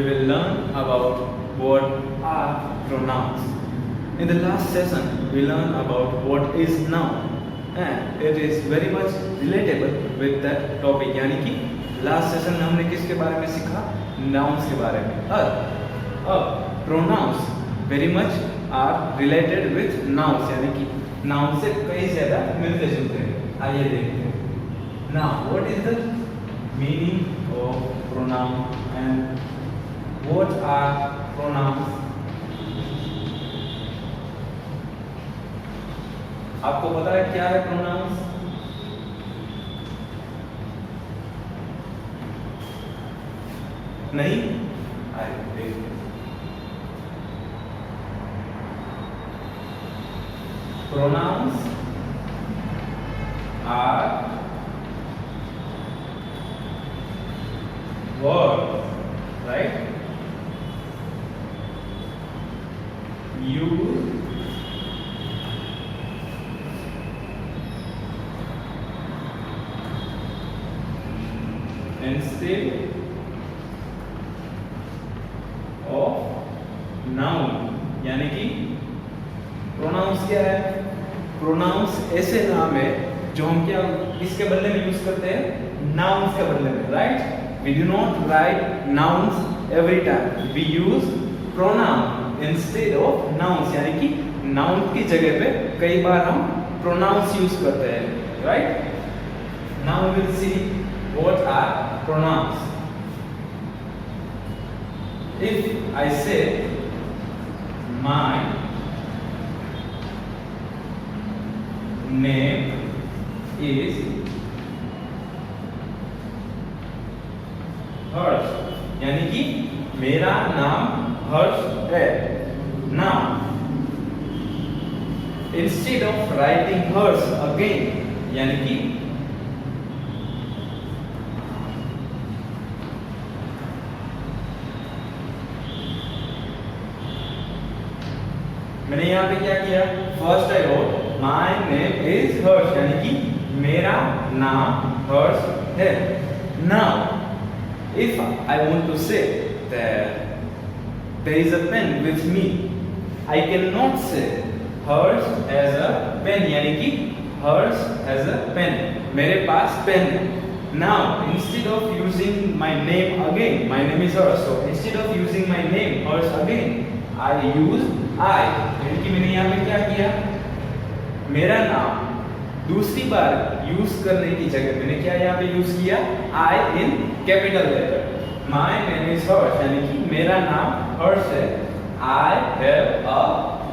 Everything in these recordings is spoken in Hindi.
we will learn about what are pronouns. In the last session, we learned about what is noun and it is very much relatable with that topic. यानी कि लास्ट सेशन में हमने किसके बारे में सीखा? Nouns के बारे में. अब pronouns very much are related with nouns, यानी कि noun से कई ज़्यादा मिलते जुलते हैं. आइए देखते हैं. Now, what is the meaning of pronoun and what are pronouns? आपको पता है क्या है प्रोनाउंस? नहीं? आइए देखते हैं. Pronouns are words, right? Used instead of noun. यानी कि प्रोनाउंस क्या है? प्रोनाउंस ऐसे नाम है जो हम क्या किसके बदले में यूज करते हैं? नाउन्स के बदले में, right? We do not write nouns every time, we use pronoun instead of nouns. यानी कि नाउन की जगह पे कई बार हम प्रोनाउंस यूज करते हैं, right? Now we will see what are pronouns. If I say my name is Harsh, यानी कि मेरा नाम हर्ष है. Now instead of writing Harsh again, यानी कि मैंने यहाँ पे क्या किया? First I wrote my name is Harsh, यानी कि मेरा नाम हर्ष है. Now if I want to say that there is a pen with me, I can not say Harsh has a pen, यानी कि हर्ष हैज अ पेन, मेरे पास पेन है. Now instead of using my name again, my name is Harsh, so instead of using my name Harsh again, I use I. यानी कि मैंने यहाँ पे क्या किया? मेरा नाम दूसरी बार यूज करने की जगह मैंने क्या यहाँ पे यूज किया? I in capital letter. My name is Harsh, यानी कि मेरा नाम हर्ष है. आई हैव अ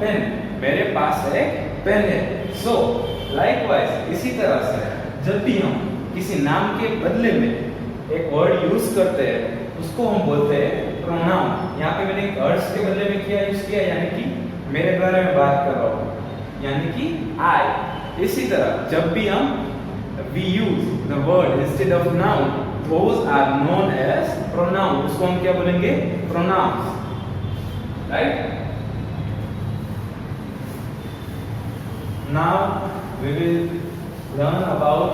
पेन, मेरे पास एक पेन है. सो लाइकवाइज इसी तरह से जब भी हम किसी नाम के बदले में एक वर्ड यूज करते हैं उसको हम बोलते हैं प्रोनाउन. यहाँ पे मैंने हर्ष के बदले में क्या यूज किया? यानी कि मेरे बारे में बात कर रहा हूँ, यानी कि आई. इसी तरह जब भी हम we use the word instead of noun, those are known as pronoun. उसको हम क्या बोलेंगे? pronouns, right? Now we will learn about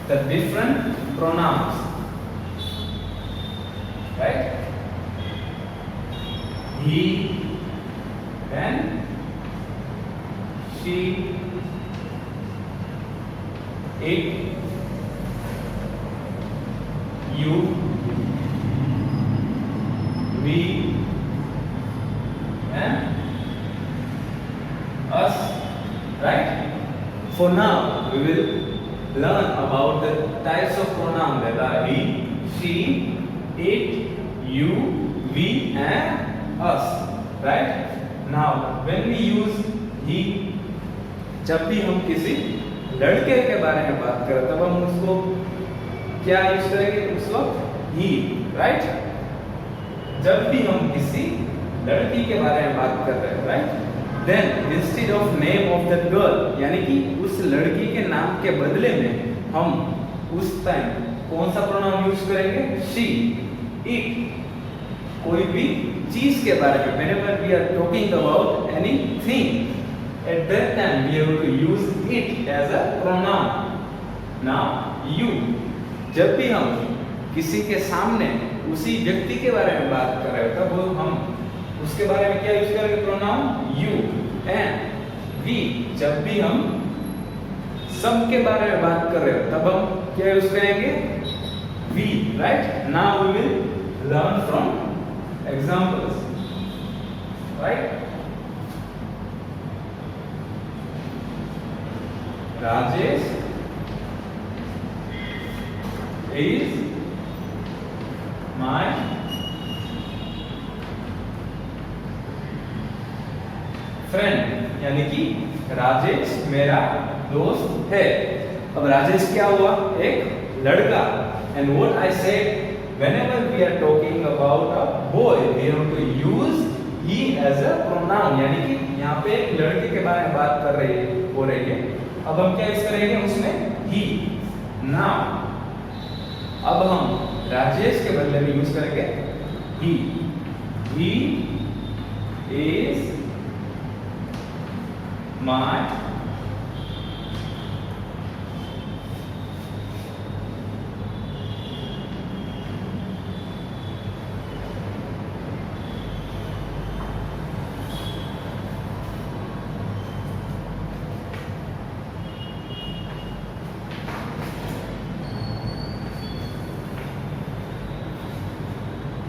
the different pronouns, right? He and she, it, you, we and us, right? For now we will learn about the types of pronoun that are he, she, it, you, we and us, right? Now when we use he, जब भी हम किसी लड़के के बारे में बात करें तब हम उसको क्या यूज करेंगे? उस वक्त ही, राइट? जब भी हम किसी लड़की के बारे में बात कर रहे हैं, right? Then instead of name of that girl, यानी कि उस लड़की के नाम के बदले में हम उस टाइम कौन सा प्रोनाउन यूज करेंगे? She, it. कोई भी चीज के बारे में whenever we are talking about anything, at that time we have to use it as a pronoun. Now you, जब भी हम किसी के सामने उसी व्यक्ति के बारे में बात कर रहे हो तब हम उसके बारे में क्या यूज करेंगे? Pronoun you and we. जब भी हम सब के बारे में बात कर रहे हो तब हम क्या यूज करेंगे? We, right? Now we will learn from examples, right? Rajesh is my friend, यानी कि राजेश मेरा दोस्त है। अब राजेश क्या हुआ? एक लड़का। And what I said, whenever we are talking about a boy, we have to use he as a pronoun, यानी कि यहाँ पे एक लड़के के बारे में बात कर रही है, हो रही है। अब हम क्या यूज करेंगे उसमें? ही। नाउ अब हम राजेश के बदले में यूज करेंगे he. He is my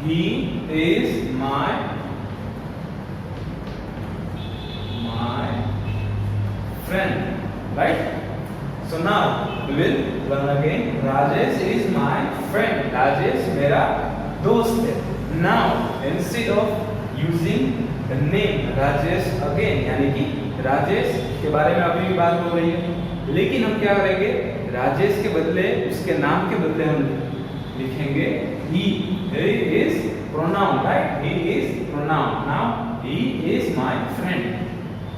He is my friend, right? So now we will learn again. Rajesh is my friend. Rajesh मेरा दोस्त है. Now instead of using the name Rajesh again, यानी कि राजेश के बारे में अभी भी बात हो रही है, लेकिन हम क्या करेंगे? राजेश के बदले, उसके नाम के बदले हम लिखेंगे he. He is pronoun, right? He is pronoun. Now he is my friend.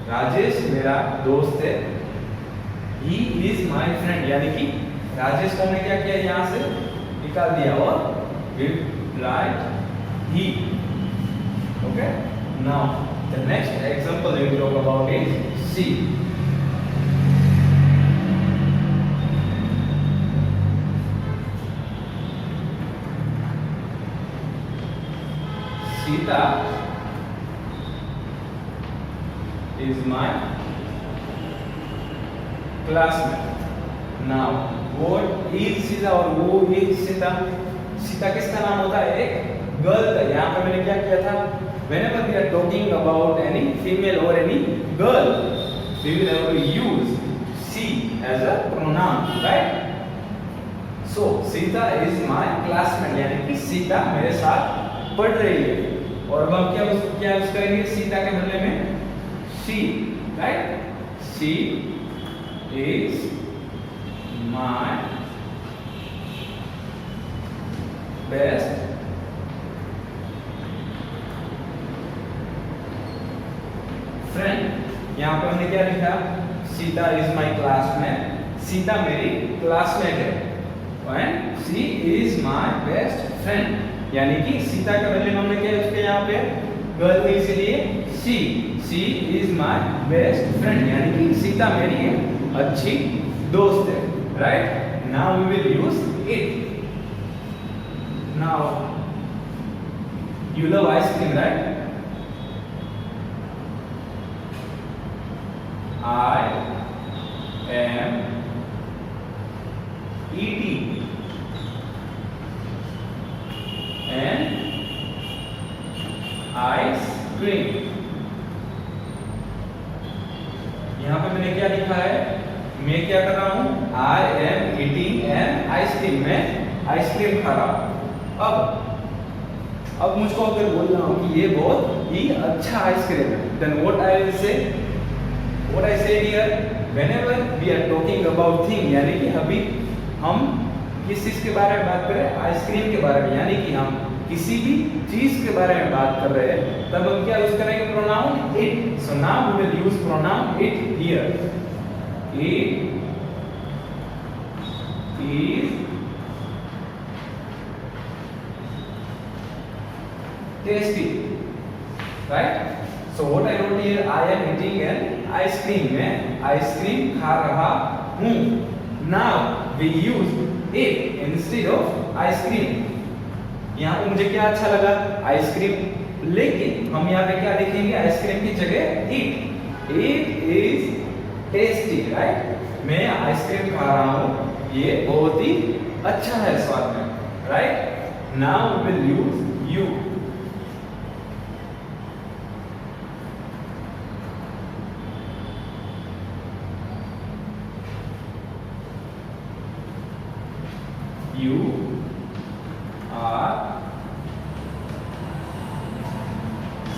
Rajesh मेरा दोस्त है. He is my friend, यानी कि राजेश को हमने क्या किया? यहाँ से निकाल दिया और we write he. Okay? Now the next example we will talk about is she. Sita is my classmate. Now, what is Sita और who is Sita? Sita किसका नाम होता है? एक गर्ल का। यहाँ पे मैंने क्या किया था? Whenever we are talking about any female or any girl, we will have to use she as a pronoun, right? So Sita is my classmate, यानी कि सीता मेरे साथ पढ़ रही है। और अब हम क्या यूज करेंगे? सीता के बदले में she, right? She is my best friend. यहाँ पे हमने क्या लिखा? Sita is my classmate. Sita मेरी क्लासमेट है। And she is my best friend, यानी कि सीता के बदले में हमने क्या यूज किया? यहाँ पे गर्ल है इसीलिए she is my best friend, यानी कि सीता मेरी अच्छी दोस्त है, right? Now we will use it. Now you love ice cream, right? I am eating an ice cream. यहाँ पे मैंने क्या लिखा है? मैं क्या कर रहा हूँ? I am eating an ice cream. मैं आइसक्रीम खा रहा हूँ. अब मुझको अगर बोलना हो कि ये बहुत ही अच्छा आइसक्रीम है, then what I will say? What I said here, whenever we are talking about thing, यानी कि अभी हम किस चीज के बारे में बात कर रहे हैं? आइसक्रीम के बारे में, यानी कि हम किसी भी चीज के बारे में बात कर रहे हैं, तब हम क्या यूज करेंगे? Pronoun it. So now we will use pronoun it here. It is tasty, right? So what I wrote here, I am eating an ice cream. मैं आइसक्रीम खा रहा हूँ. Now we use it instead of ice cream. यहाँ पे मुझे क्या अच्छा लगा, आइसक्रीम, लेकिन हम यहाँ पे क्या लिखेंगे आइसक्रीम की जगह it. It is tasty, right. मैं आइसक्रीम खा रहा हूँ, ये बहुत ही अच्छा है स्वाद में, right. Now we will use you. You are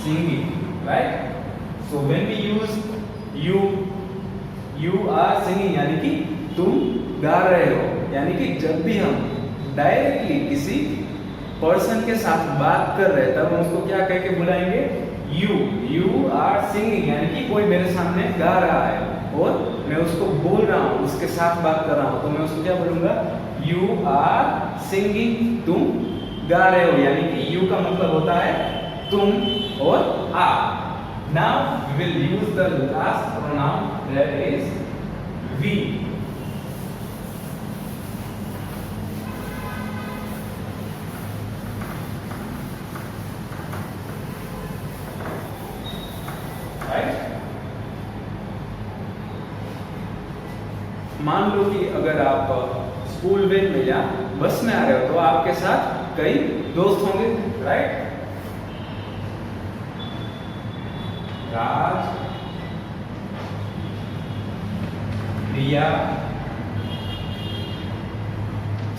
singing, right? So when we use you are singing यानी कि तुम गा रहे हो, यानी कि जब भी हम डायरेक्टली किसी पर्सन के साथ बात कर रहे हैं तब हम उसको क्या कह के बुलाएंगे, you are singing, यानी कि कोई मेरे सामने गा रहा है और मैं उसको बोल रहा हूँ, उसके साथ बात कर रहा हूँ, तो मैं उसको क्या बोलूंगा, You are singing, तुम गा रहे हो, यानी कि you का मतलब होता है तुम और आप। Now we will use the last pronoun, that is we. Right? मान लो कि अगर आप स्कूल वैन में या बस में आ रहे हो तो आपके साथ कई दोस्त होंगे, right. Raj, Priya,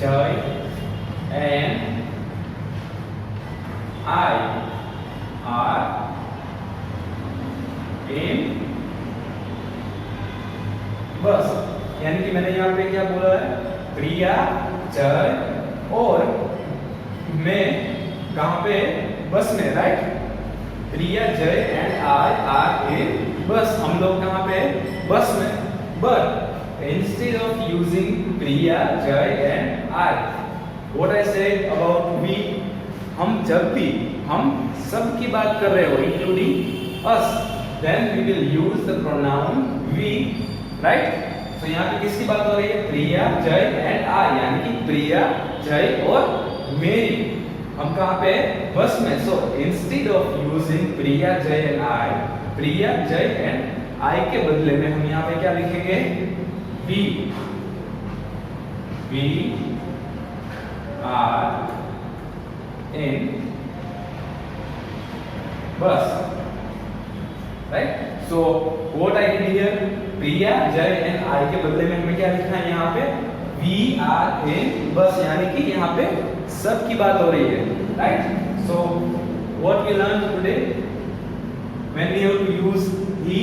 Jay and I R in बस, यानी कि मैंने यहाँ पे क्या बोला है, प्रिया, जय और मैं कहाँ पे, बस में, right. Priya, Jay and I R in बस, हम लोग कहाँ पे, बस में। But instead of using Priya, Jay and I, what I said about we, हम जब भी हम सब की बात कर रहे हो including us, then we will use the pronoun we, right. तो यहाँ पे किसकी बात हो रही है, प्रिया, जय एंड आई, यानी कि प्रिया, जय और मेरी, हम कहाँ पे, बस में। So instead of using Priya, Jay and I, Priya, Jay and आई के बदले में हम यहाँ पे क्या लिखेंगे, we. We are in bus, right. So what I did here, Priya, Jay and आई के बदले में हमें क्या लिखना है यहाँ पे, वी आर इन बस, यानी कि यहाँ पे सब की बात हो रही है, right. So what we learn today, when we have to use he,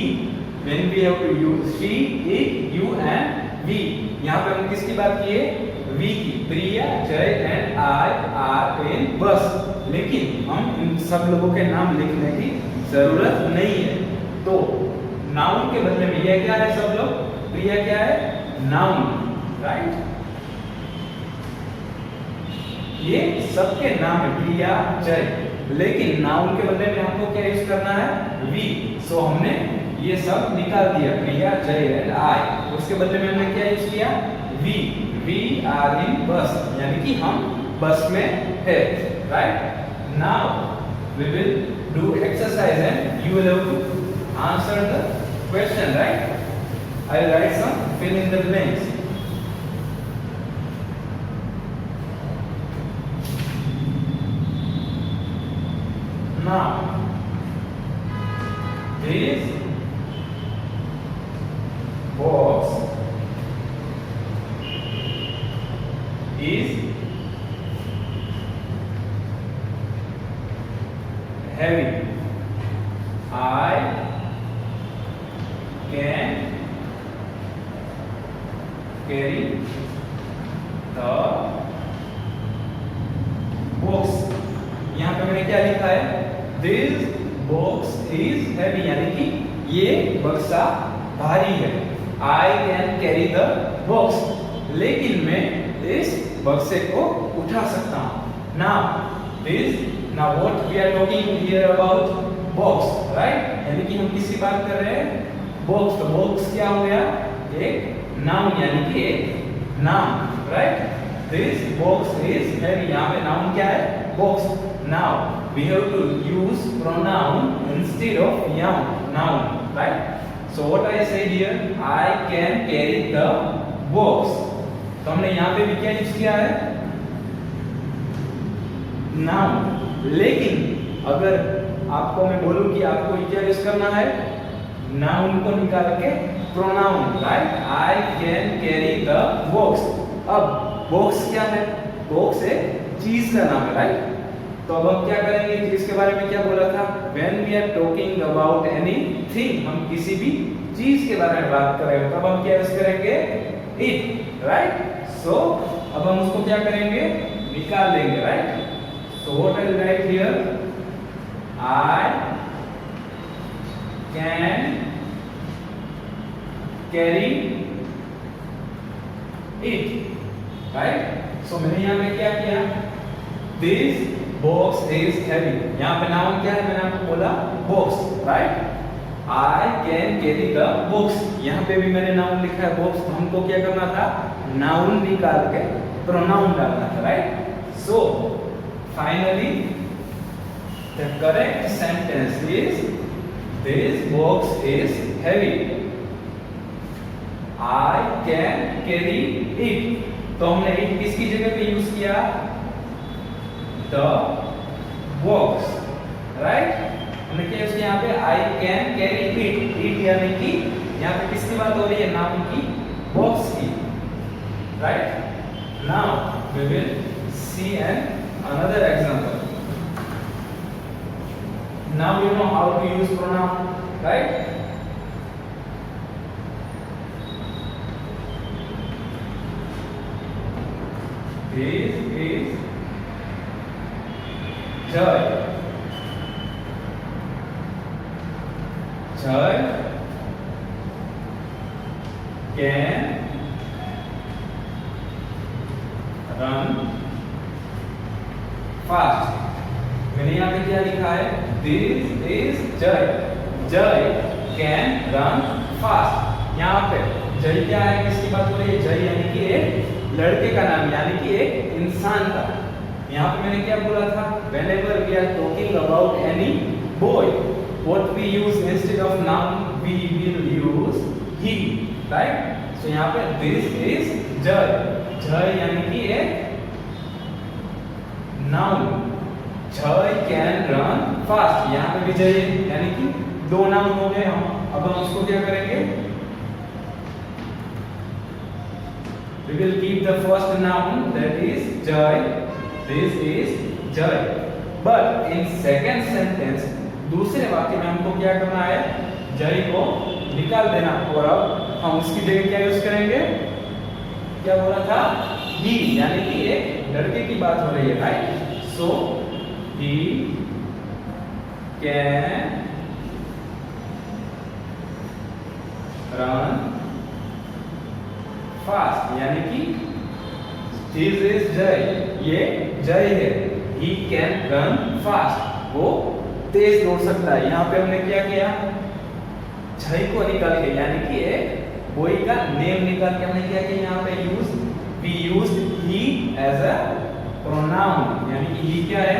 when we have to use she, it, you and we, यहाँ पे हम किसकी बात किए, वी की। प्रिया, Jay and I R in बस, लेकिन हम इन सब लोगों के नाम लिखने की जरूरत नहीं है। तो नाउन के बदले में ये क्या है, सब लोग, प्रिया क्या है, नाउन, राइट। ये सबके नाम है, प्रिया, जय, लेकिन नाउन के बदले में हमको क्या यूज करना है, वी। सो हमने ये सब निकाल दिया, प्रिया, जय एंड आई, उसके बदले में हमने क्या यूज किया, वी। वी आर इन बस, यानी कि हम बस में है, right. Now we will do exercise and you will have to answer the question, right? I will write some fill in the blanks. Now this box is heavy. I can carry the box. यहाँ पे मैंने क्या लिखा है, this box is heavy, यानी कि ये बक्सा भारी है। I can carry the box, लेकिन मैं इस बक्से को उठा सकता हूँ। Now what we are talking here about box, right? यानी कि हम किसकी बात कर रहे हैं, बॉक्स। तो बॉक्स क्या हो गया, एक नाउन, यानी कि एक नाम, right. This box is heavy, यहाँ पे नाउन क्या है, box. Now we have to use pronoun instead of noun, right? So what I say here, I can carry the box. तो हमने यहाँ पे भी क्या यूज किया है, नाउन. लेकिन अगर आपको मैं बोलूं कि आपको क्या यूज करना है, नाउन को निकाल के pronoun, right? I can carry the box. अब बॉक्स क्या है? बॉक्स एक चीज का नाम है, राइट? तो अब हम क्या करेंगे, चीज के बारे में क्या बोला था? When we are talking about anything, हम किसी भी चीज के बारे में बात कर रहे हो तब हम क्या यूज करेंगे? It, right? सो अब हम उसको क्या करेंगे? निकाल लेंगे, right? So what I write here, I can carry it, right? So मैंने यहां पे क्या किया, दिस बॉक्स इज हैवी. यहां पे नाउन क्या है? मैंने आपको बोला box, right? I can carry the box. यहां पे भी मैंने नाउन लिखा है बॉक्स. तो हमको क्या करना था? नाउन निकाल के प्रोनाउन डालना था, right? So finally the correct sentence is this box is heavy. I can carry it. तो हमने इट किसकी जगह पे यूज किया? The box, right? हमने क्या यूज किया यहाँ पे? आई कैन कैरी इट. इट यानी कि यहाँ पे किसकी बात हो रही है? नाउन की, बॉक्स की, right? Now we will see an another example. Now you know how to use pronoun, right? This is Joy. Joy can run fast. मैंने यहाँ पे क्या लिखा है? This is Joy. Joy can run fast. यहाँ पे जय क्या है? किसकी बात हो रही है? जय यानी कि एक लड़के का नाम, यानी कि एक इंसान का. यहाँ पे मैंने क्या बोला था? Whenever we are talking about any boy, what we use instead of noun, we will use he, right? So यहाँ पे this is Jay. Jay यानी कि एक noun. Jay can run fast. यहाँ पे भी जय यानी कि दो नाउन हो गए. अब हम उसको क्या करेंगे? We will keep the first noun, that is Jay. This is Jay. But in second sentence, दूसरे वाक्य में हमको क्या करना है? जय को निकाल देना. और अब हम उसकी जगह क्या यूज करेंगे? क्या बोला था? he, यानी कि एक लड़के की बात हो रही है, right? So he can run fast. यानी कि this is Jay, ये जय है. He can run fast. वो तेज दौड़ सकता है. यहाँ पे हमने क्या किया? जय को निकाल के, यानी कि एक बॉय का नेम निकाल के हमने क्या किया? यहाँ पे we used he as a pronoun. यानी कि he क्या है?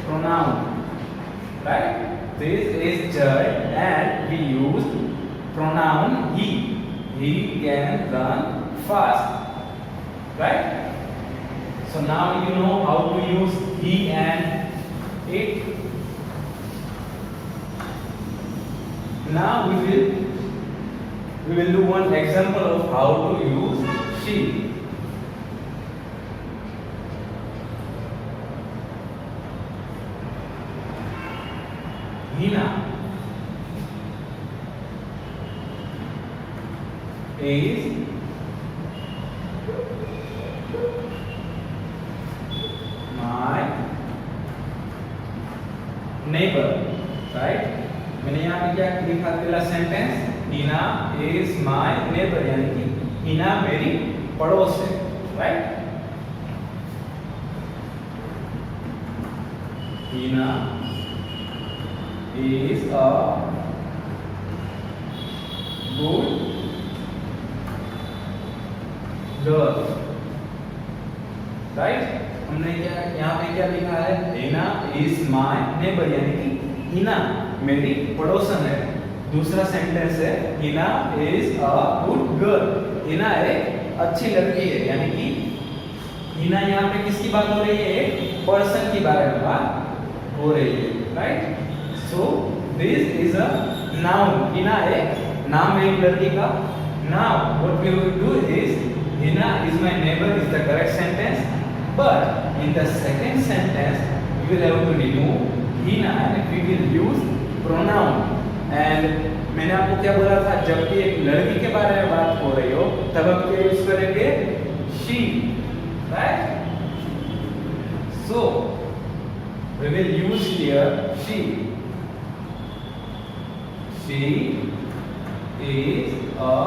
Pronoun, right? This is Jay and we used pronoun he. He can run fast, right? So now you know how to use he and it. Now we will do one example of how to use she. Hina is my neighbor, right? मैंने यहाँ पे क्या लिखा? पहला sentence, Hina is my neighbor, यानी कि Hina मेरी पड़ोस है, right? Hina is a good girl, right? हम हमने क्या यहाँ पे क्या लिखा है, हिना इज माय नेबर, यानी कि हिना मेरी पड़ोसन है। दूसरा सेंटेंस है Hina is a good girl, Hina एक अच्छी लड़की है, यानी कि हिना यहाँ पे किसकी बात हो रही है, एक पर्सन की बारे में बात हो रही है, right. So this is a noun, Hina एक नाम है एक लड़की का। Now what we will do is Hina is my neighbour is the correct sentence, but in the second sentence we will have to remove hina and we will use pronoun। and मैंने आपको क्या बोला था, जब भी एक लड़की के बारे में बात हो रही हो तब हम क्या यूज करेंगे, she, right? So we will use here she। she is a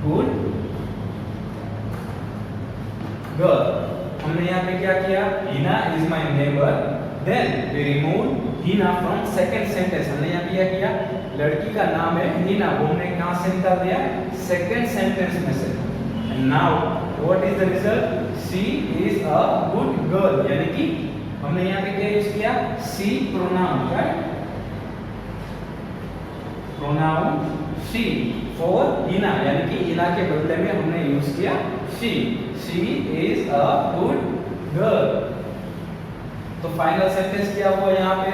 good girl। हमने यहाँ पे क्या किया, Hina is my neighbour, then we remove Hina from second sentence. हमने यहाँ पे क्या किया, लड़की का नाम है हिना, वो हमने कहाँ से निकाल दिया, सेकंड सेंटेंस में से। And now what is the result, she is a good girl, यानी कि हमने यहाँ पे क्या यूज किया, she pronoun, right. Pronoun she for Hina, यानी कि हिना के बदले में हमने यूज किया she. She is a good girl। तो फाइनल सेंटेंस क्या हुआ यहाँ पे,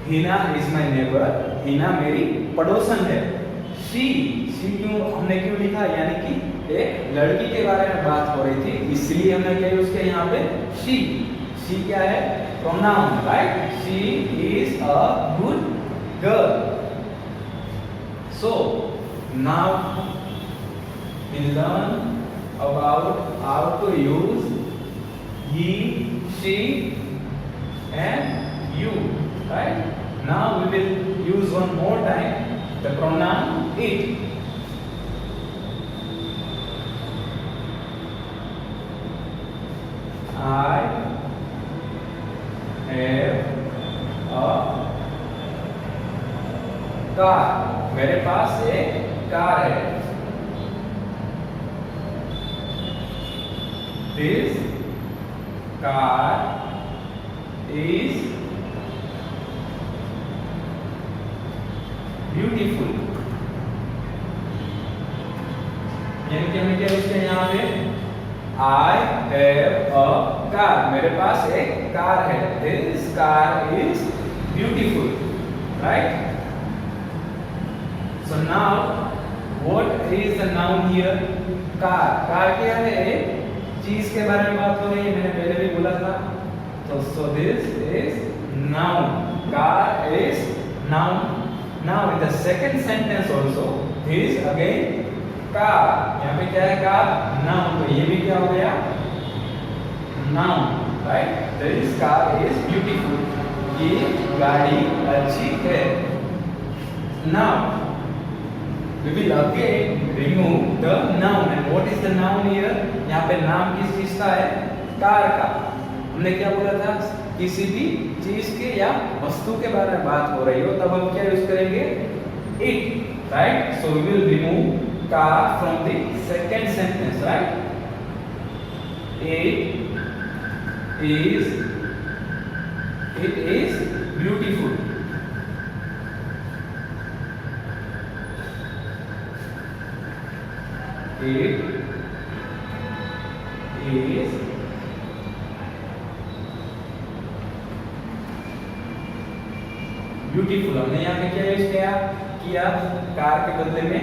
Hina is my neighbour, Hina मेरी पड़ोसन है। she क्यों हमने क्यों लिखा, यानी कि एक लड़की के बारे में बात हो रही थी, इसलिए हमने क्या यूज किया यहाँ पे she क्या है, pronoun, right. she is a good girl। so now we learn about how to use he, she and you, right? Now we will use one more time the pronoun it। I have a car, मेरे पास एक कार है। This car is beautiful। यानी कि हमें क्या लिखते हैं यहाँ पे, I have a car, मेरे पास एक कार है। This car is beautiful, right? So now what is the noun here? car, car क्या है, चीज के बारे में बात हो रही है, मैंने पहले भी बोला था। तो सो this is noun, car is noun. Now in the second sentence also this again car, यहाँ पे क्या है, कार नाउन, तो ये भी क्या हो गया, noun, right. This car is beautiful, ये गाड़ी अच्छी है। Now we will again remove the noun। and what is the noun here, यहाँ पे नाम किस चीज का है, कार का। हमने क्या बोला था, किसी भी चीज के या वस्तु के बारे में बात हो रही हो तब हम क्या यूज करेंगे, it, right? so we will remove car from the second sentence, right? it is beautiful। it is beautiful. हमने यहाँ पे क्या यूज किया कार के बदले में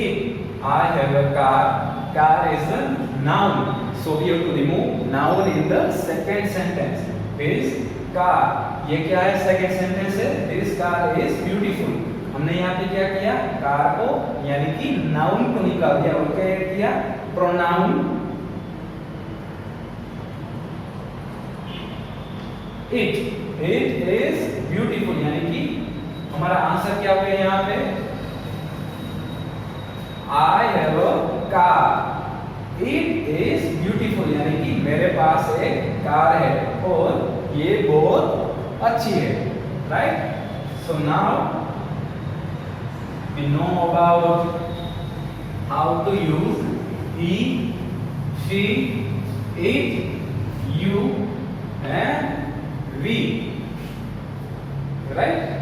it। I have a car, car is a noun, so we have to remove noun in the second sentence। this car, ये क्या है, सेकंड सेंटेंस है, this car is beautiful। हमने यहाँ पे क्या किया, कार को यानी कि नाउन को निकाल दिया और क्या किया, प्रोनाउन it is beautiful, यानी कि हमारा आंसर क्या हो गया यहाँ पे, I have a car, it is beautiful, यानी कि मेरे पास एक कार है और ये बहुत अच्छी है, right? So now we know about how to use he, she, it, you, and we. Right?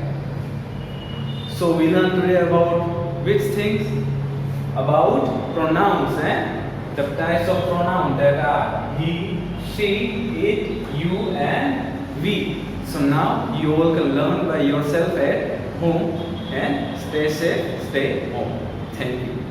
So we learned today about which things? About pronouns, the types of pronouns that are he, she, it, you, and we. So now you all can learn by yourself at home and stay safe, stay home. Thank you.